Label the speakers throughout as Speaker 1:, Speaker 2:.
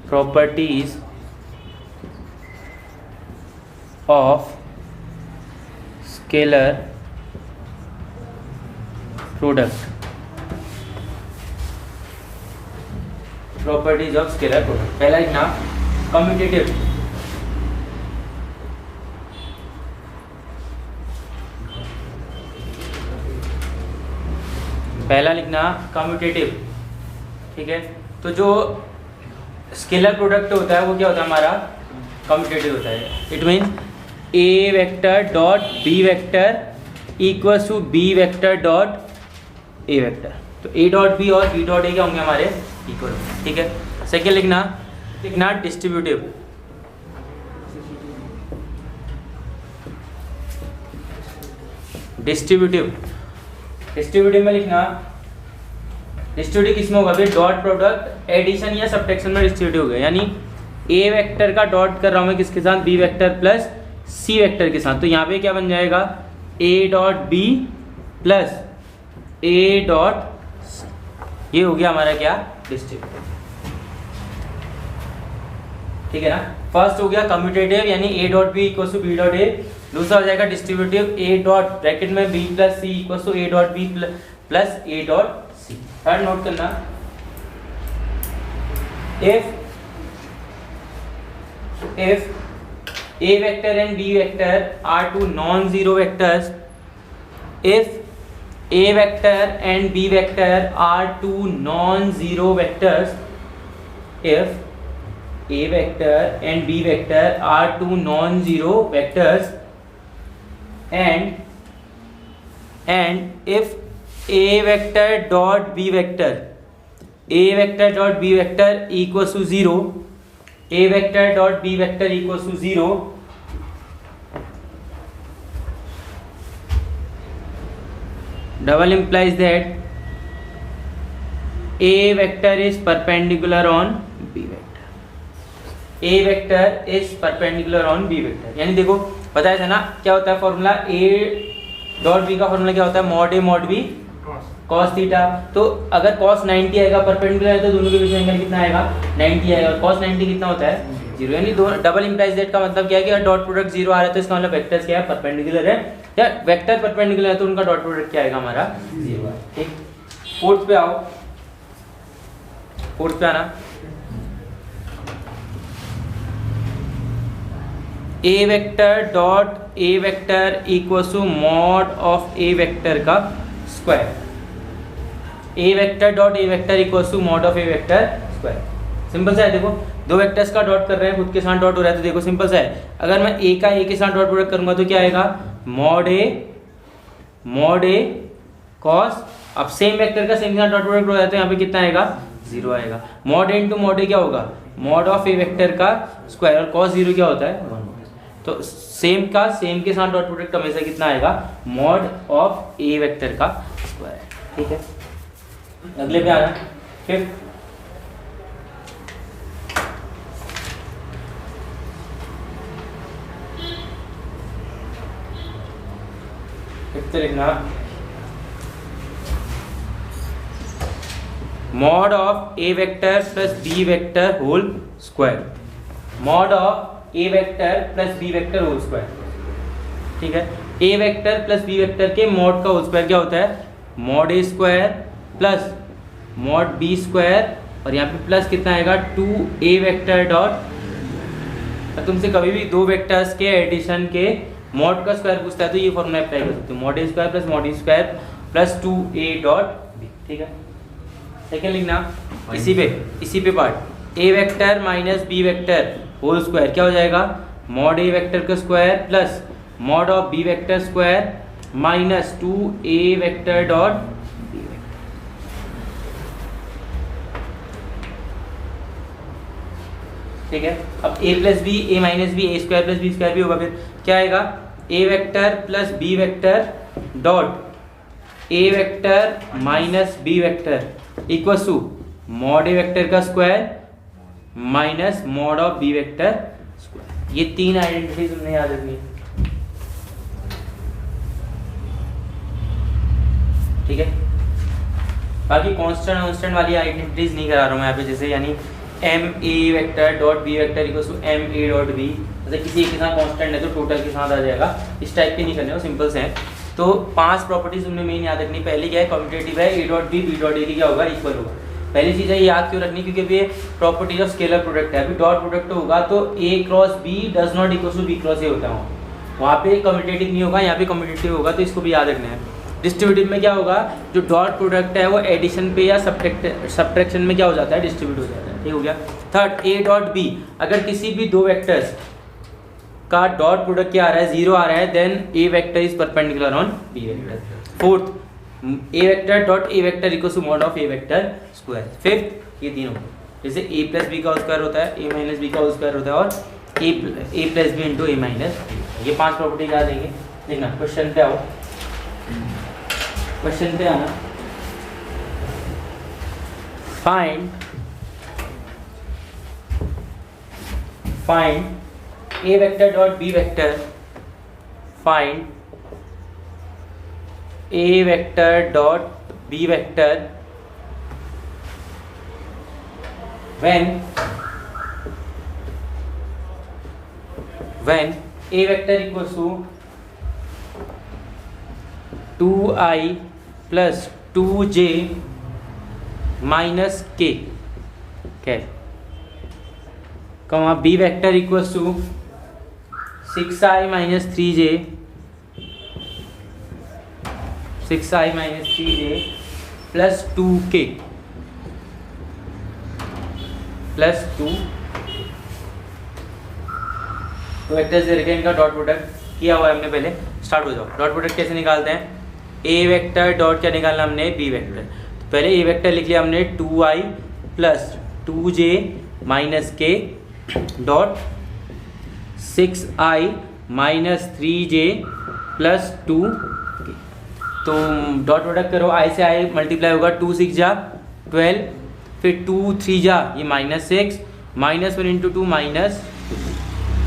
Speaker 1: Properties of scalar product, properties of scalar product. पहला लिखना commutative, पहला लिखना कम्यूटेटिव, ठीक है। तो जो स्केलर प्रोडक्ट होता है वो क्या होता है हमारा, कम्यूटेटिव होता है। It means A vector dot B vector equals to B vector dot A vector. तो ए डॉट बी और बी डॉट ए क्या होंगे हमारे, इक्वल, ठीक है। सेकेंड लिखना डिस्ट्रीब्यूटिव, डिस्ट्रीब्यूटिव में लिखना, डिस्ट्रीब्यूटिव किसमें होगा फिर, डॉट प्रोडक्ट एडिशन या सब्ट्रैक्शन में डिस्ट्रीब्यूटिव हो गया। यानी ए वेक्टर का डॉट कर रहा हूँ मैं किसके साथ, B vector plus C vector के साथ। तो यहाँ पे क्या बन जाएगा, A dot B plus A dot, ये हो गया हमारा क्या, डिस्ट्रीब्यूटिव, ठीक है ना। फर्स्ट हो गया कम्यूटेटिव यानी A dot B equal to B dot A. दूसरा हो जाएगा डिस्ट्रीब्यूटिव ए डॉट ब्रैकेट में B plus C equal to A dot B plus A dot C. Third note करना, if a vector and b vector are two non-zero vectors, if a vector and b vector are two non-zero vectors, if a vector and b vector are two non-zero vectors, and if a vector dot b vector, a vector dot b vector equals to 0, a vector dot b vector equals to 0, double implies that a vector is perpendicular on b vector, a vector is perpendicular on b vector। यानी देखो बताया था ना क्या होता है formula, a dot B का formula क्या होता है, mod A mod B cos theta. तो अगर cos 90 आएगा परपेंडिकुलर है तो दोनों के बीच में एंगल कितना आएगा, 90 आएगा। और cos 90 कितना होता है, 0। यानी दो डबल इंप्लाइज दैट का मतलब क्या है कि अगर डॉट प्रोडक्ट 0 आ रहा है तो इसका मतलब वेक्टर्स क्या है, परपेंडिकुलर है, या वेक्टर परपेंडिकुलर है तो उनका डॉट प्रोडक्ट क्या आएगा हमारा, 0 है, ठीक। फोर्थ पे आओ, फोर्थ पे आना, a vector dot A vector equals to mod of A vector का square, a vector dot A vector equals to mod of A vector square. Simple सा है, देखो दो वेक्टर्स का डॉट कर रहे हैं, खुद के साथ डॉट हो रहा है, तो देखो सिंपल सा है, अगर मैं ए का ए के साथ डॉट प्रोडक्ट करूंगा तो क्या आएगा, मॉड ए कॉस, अब सेम वेक्टर का सेम के साथ डॉट प्रोडक्ट हो जाता है तो यहाँ पे कितना आएगा, 0 आएगा। मॉड ए इंटू मॉड ए क्या होगा, मॉड ऑफ ए वेक्टर का स्क्वायर, और कॉस 0 क्या होता है, 1। तो सेम का सेम के साथ डॉट प्रोडक्ट हमेशा कितना आएगा, मॉड ऑफ ए वेक्टर का स्क्वायर, ठीक है। अगले पे आना, फिफ्थ, लिखना mod of A vector plus b vector whole square, mod of A vector plus b vector whole square, ठीक है। A vector plus b vector के मॉड का होल स्क्वायर क्या होता है, mod a square plus mod b square, और यहाँ पे प्लस कितना आएगा, 2a वेक्टर डॉट। तुमसे कभी भी दो वेक्टर्स के एडिशन के मॉड का स्क्वायर पूछता है तो ये फॉर्मूला अप्लाई कर सकते हो, mod a square plus mod e square plus 2a dot b, ठीक है। सेकेंड लिखना इसी पे part, a vector minus b vector whole square क्या हो जाएगा, मॉड ए वेक्टर का square plus mod of B vector square minus 2a vector dot B vector, ठीक है। अब a plus b, a minus b, a square plus b square भी होगा, फिर क्या आएगा, a vector plus b vector dot A vector minus b vector equal to mod a vector का square minus mod of B vector square. ये तीन identity तुमने याद रखनी है, ठीक है। बाकी कांस्टेंट वाली आइडेंटिटीज नहीं करा रहा हूँ मैं यहाँ पे, जैसे यानी M A vector dot B vector equals to M A dot B, मतलब किसी एक के साथ कांस्टेंट है तो टोटल के साथ आ जाएगा। इस टाइप के नहीं करने हो, सिंपल से हैं। तो 5 प्रॉपर्टीज उनमें मेन याद रखनी। पहली क्या है, कम्यूटेटिव है, A dot B dot A की क्या होगा, इक्वल होगा। पहली चीज़ है याद क्यों रखनी, क्योंकि ये प्रॉपर्टीज ऑफ स्केलर प्रोडक्ट है। अभी डॉट प्रोडक्ट होगा तो a cross b does not equal to b cross a होता है, वहाँ पे कम्यूटेटिव नहीं होगा, यहाँ पे कम्यूटेटिव होगा, तो इसको भी याद रखना है। डिस्ट्रीब्यूटिव में क्या होगा, जो डॉट प्रोडक्ट है वो एडिशन पे या सब्ट्रैक्शन में क्या हो जाता है, डिस्ट्रीब्यूट हो जाता है। ठीक हो गया। थर्ड, ए डॉट बी, अगर किसी भी दो वेक्टर्स का डॉट प्रोडक्ट क्या आ रहा है, 0 आ रहा है, then A vector is perpendicular on B vector. Fourth, A vector dot A vector equal to mod of A vector square. Fifth, ये तीनों, जैसे ए प्लस बी का स्क्वायर होता है, ए माइनस बी का स्क्वायर होता है, और A plus B into A minus B. ये 5 प्रॉपर्टी याद देंगे। देखना क्वेश्चन पे आओ, क्वेश्चन पे आना। Find a vector dot b vector, find a vector dot b vector when a vector equals to 2i plus 2j minus k, comma b vector equals to 6i minus 3j plus 2k plus 2। तो vectors दे रखे हैं, इनका dot product किया हुआ है हमने पहले। Start हो जाओ। डॉट प्रोडक्ट कैसे निकालते हैं, ए वेक्टर डॉट क्या निकालना हमने, बी वेक्टर। तो पहले ए वेक्टर लिख लिया हमने 2i प्लस 2j माइनस के dot 6i minus 3j plus 2। तो डॉट प्रोडक्ट करो, आई से आई मल्टीप्लाई होगा, 2 6 जा 12, फिर 2 3 जा ये minus 6, minus 1 into 2 minus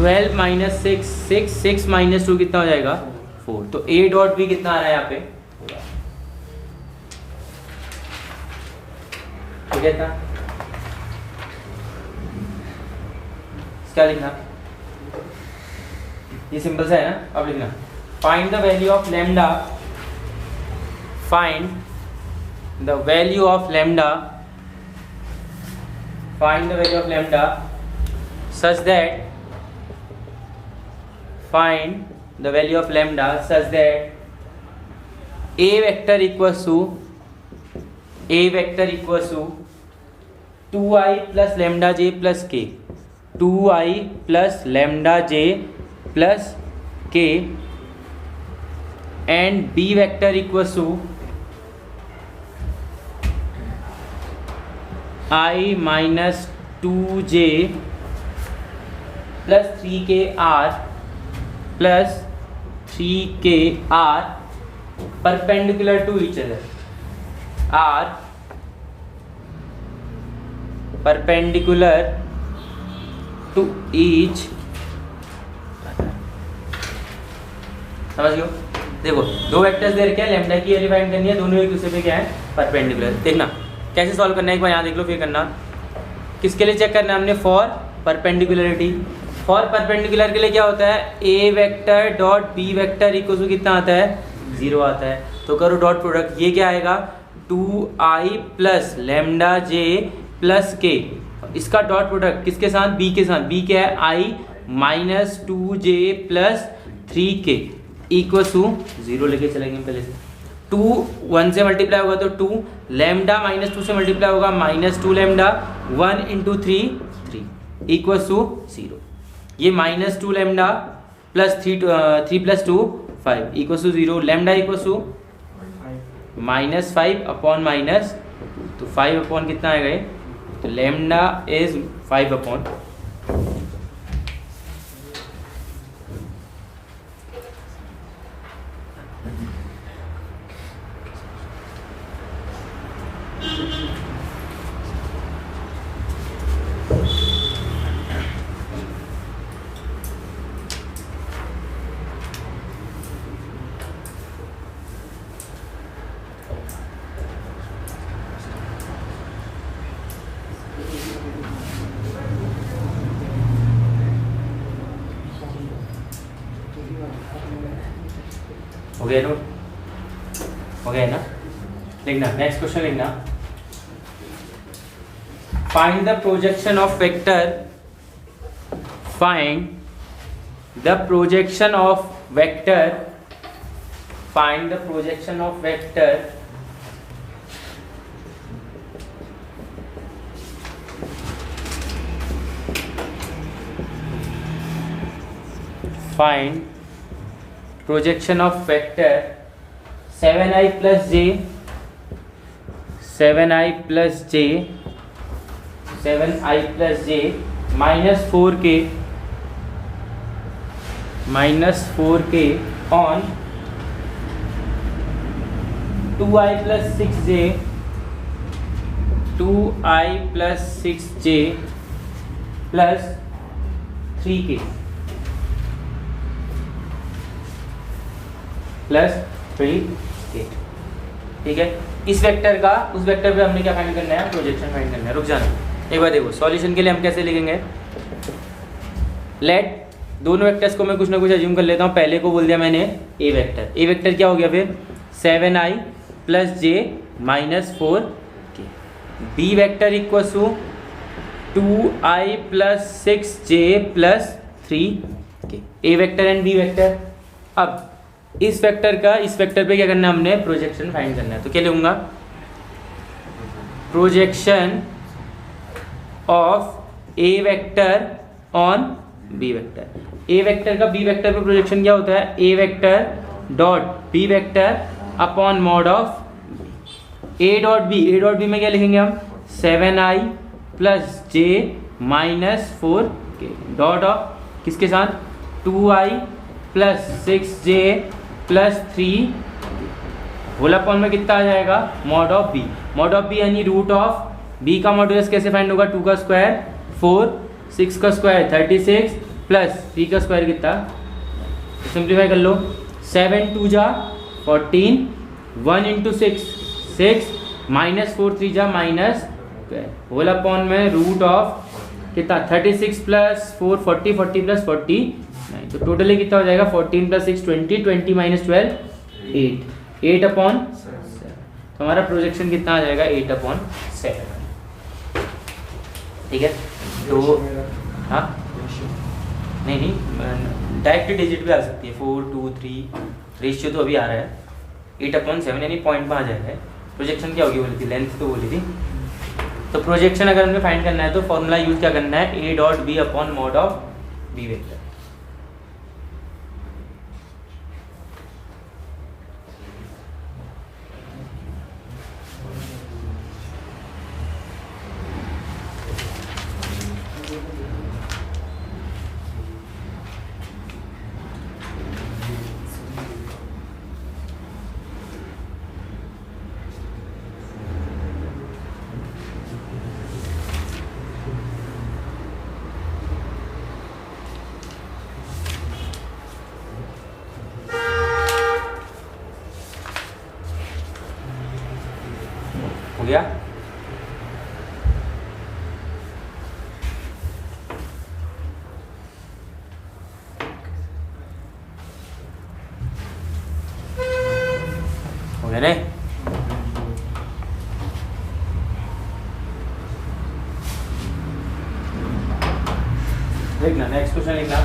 Speaker 1: 12 minus 6 minus 2 कितना हो जाएगा, 4। तो ए डॉट बी कितना आ रहा है यहाँ पे, ठीक है था। क्या लिखना, ये सिंपल सा है ना। अब लिखना find the value of lambda, find the value of lambda, find the value of lambda such that, find the value of lambda such that A vector equals to 2i plus lambda j plus k, 2i plus lambda j plus k and b vector equals to i minus 2j plus 3kr plus 3kr perpendicular to each other, r perpendicular to each. समझ लो, देखो दो vectors दे रखे हैं, lambda की value find करनी है, दोनों एक दूसरे पे क्या है, परपेंडिकुलर। देखना कैसे सॉल्व करना है, एक बार यहाँ देख लो फिर करना। किसके लिए चेक करना है हमने, फॉर परपेंडिकुलरिटी। फॉर परपेंडिकुलर के लिए क्या होता है, a vector dot B vector equal to कितना आता है, 0 आता है। तो करो डॉट प्रोडक्ट, ये क्या आएगा 2i plus lambda j plus k, इसका डॉट प्रोडक्ट किसके साथ, b के साथ। b क्या है, i minus 2j plus 3k equal to 0 लेके चलेंगे पहले से। 2 1 से मल्टीप्लाई होगा तो 2, लैम्डा माइनस 2 से मल्टीप्लाई होगा minus 2 lambda, 1 into 3 equal to 0। ये minus 2 lambda plus 3 plus 2 5 equal to 0। Lambda equal to minus 5 upon minus, तो 5 अपॉन कितना आएगा ये, तो लैम्डा इज 5 अपॉन। गया नोट, हो गया ना? लिखना, नेक्स्ट क्वेश्चन लिखना। Find the projection of vector, find the projection of vector, find the projection of vector find projection of vector 7i plus j 7i plus j 7i plus j minus 4k on 2i plus 6j 2i plus 6j plus 3k plus 3k। ठीक है, इस vector का उस vector पे हमने क्या find करना है? प्रोजेक्शन फाइंड करना है। रुक जाना, एक बार देखो, सॉल्यूशन के लिए हम कैसे लिखेंगे? लेट, दोनों वेक्टर्स को मैं कुछ ना कुछ अज्यूम कर लेता हूँ। पहले को बोल दिया मैंने ए वेक्टर, ए वेक्टर क्या हो गया फिर? 7i plus J minus 4k। B vector equal to 2i plus 6j plus 3k। A vector and B vector. अब इस वेक्टर का इस वेक्टर पे क्या करना है? हमने प्रोजेक्शन फाइंड करना है। तो क्या लिखूंगा? Projection of A vector on B vector. A vector का बी वेक्टर पे प्रोजेक्शन क्या होता है? A vector dot B vector upon mod of a dot b. A dot b में क्या लिखेंगे हम? 7i plus J minus 4k dot of किसके साथ? 2i plus 6j plus 3 whole upon में कितना आ जाएगा? Mod of B. Mod of B यानी रूट ऑफ बी का मॉड्यूलस कैसे फाइंड होगा? 2 का स्क्वायर 4, 6 का स्क्वायर 36 प्लस 3 का स्क्वायर कितना? सिंप्लीफाई कर लो, 7 2 जा 14, 1 इंटू 6 6 माइनस 4 3 जा माइनस होल अपॉन में रूट ऑफ कितना? 36 प्लस 4 40, 40 प्लस 40 9। तो टोटली कितना हो जाएगा? 14 प्लस 6 20, 20 माइनस 12 8, 8 अपॉन 7। तो हमारा प्रोजेक्शन कितना आ जाएगा? 8 अपॉन 7। ठीक है, तो हाँ नहीं डायरेक्ट डिजिट भी आ सकती है, 4 2 3 रेशियो तो अभी आ रहा है 8 अपॉन 7 यानी पॉइंट में आ जाएगा। प्रोजेक्शन क्या होगी बोली थी? लेंथ तो बोली थी। तो प्रोजेक्शन अगर हमें फाइंड करना है तो फॉर्मूला यूज क्या करना है? A dot B upon mod of B vector. हो गया? हो गया नहीं? लिखना, नेक्स्ट क्वेश्चन लिखना।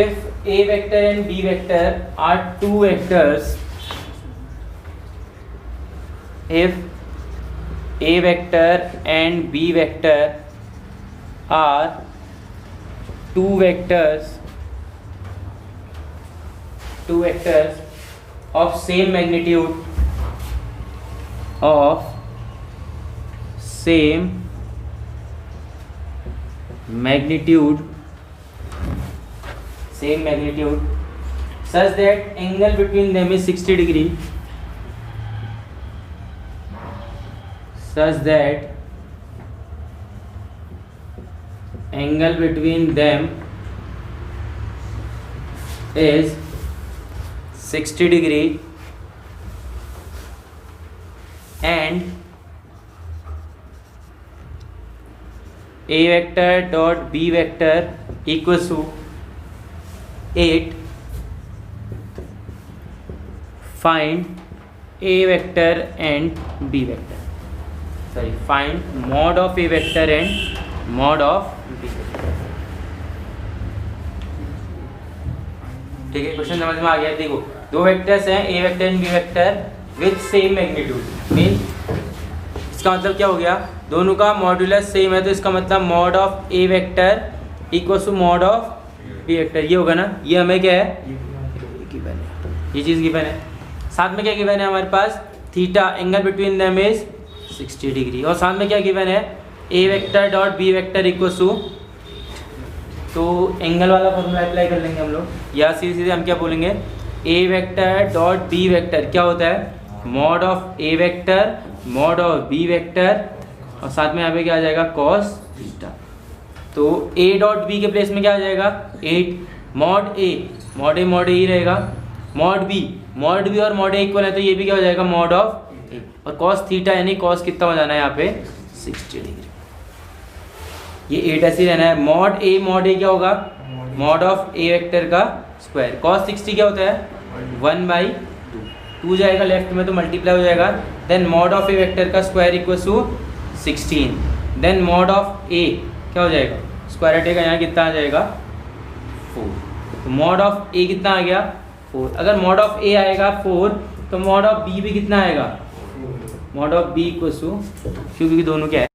Speaker 1: If A vector and B vector are two vectors, if a vector and b vector are two vectors of same magnitude such that angle between them is 60 degree, such that angle between them is 60 degree and a vector dot b vector equals to 8 find A vector and B vector, sorry find mod of A vector and mod of B vector. ठीक है, question समझ में आ गया। देखो दो vectors हैं a vector and B vector with same magnitude, mean इसका मतलब क्या हो गया, दोनों का मॉड्यूलस सेम है, तो इसका मतलब mod of A vector equal to mod of B vector, ये होगा ना। ये हमें क्या है, गिवन है, ये चीज़ गिवन है। साथ में क्या गिवन है हमारे पास, theta angle between them is 60 degree, और साथ में क्या गिवन है, a vector dot B vector equal to, तो एंगल वाला फॉर्मूला अप्लाई कर लेंगे हम लोग, या सीधे सीधे हम क्या बोलेंगे, A vector dot B vector क्या होता है, mod of A vector mod of B vector, और साथ में यहाँ पे क्या आ जाएगा, कॉस थीटा। तो ए डॉट बी के प्लेस में क्या आ जाएगा, 8 मॉड ए ही रहेगा, मॉड बी और मॉड ए इक्वल है, तो ये भी क्या हो जाएगा, मॉड ऑफ ए, और कॉस थीटा यानी कॉस कितना हो जाना है यहाँ पे 60 डिग्री, ये 8 ऐसे ही रहना है। मॉड ए क्या होगा, मॉड ऑफ ए वेक्टर का स्क्वायर, कॉस 60 क्या होता है 1/2 जाएगा लेफ्ट में तो मल्टीप्लाई हो जाएगा, then mod of A vector का square equal to 16, then mod of a क्या हो जाएगा, स्क्वायर रूट ए का यहाँ कितना आ जाएगा 4, तो मॉड ऑफ ए कितना आ गया 4। अगर मॉड ऑफ ए आएगा 4 तो मॉड ऑफ बी भी कितना आएगा, mod of B equal to, क्योंकि दोनों क्या है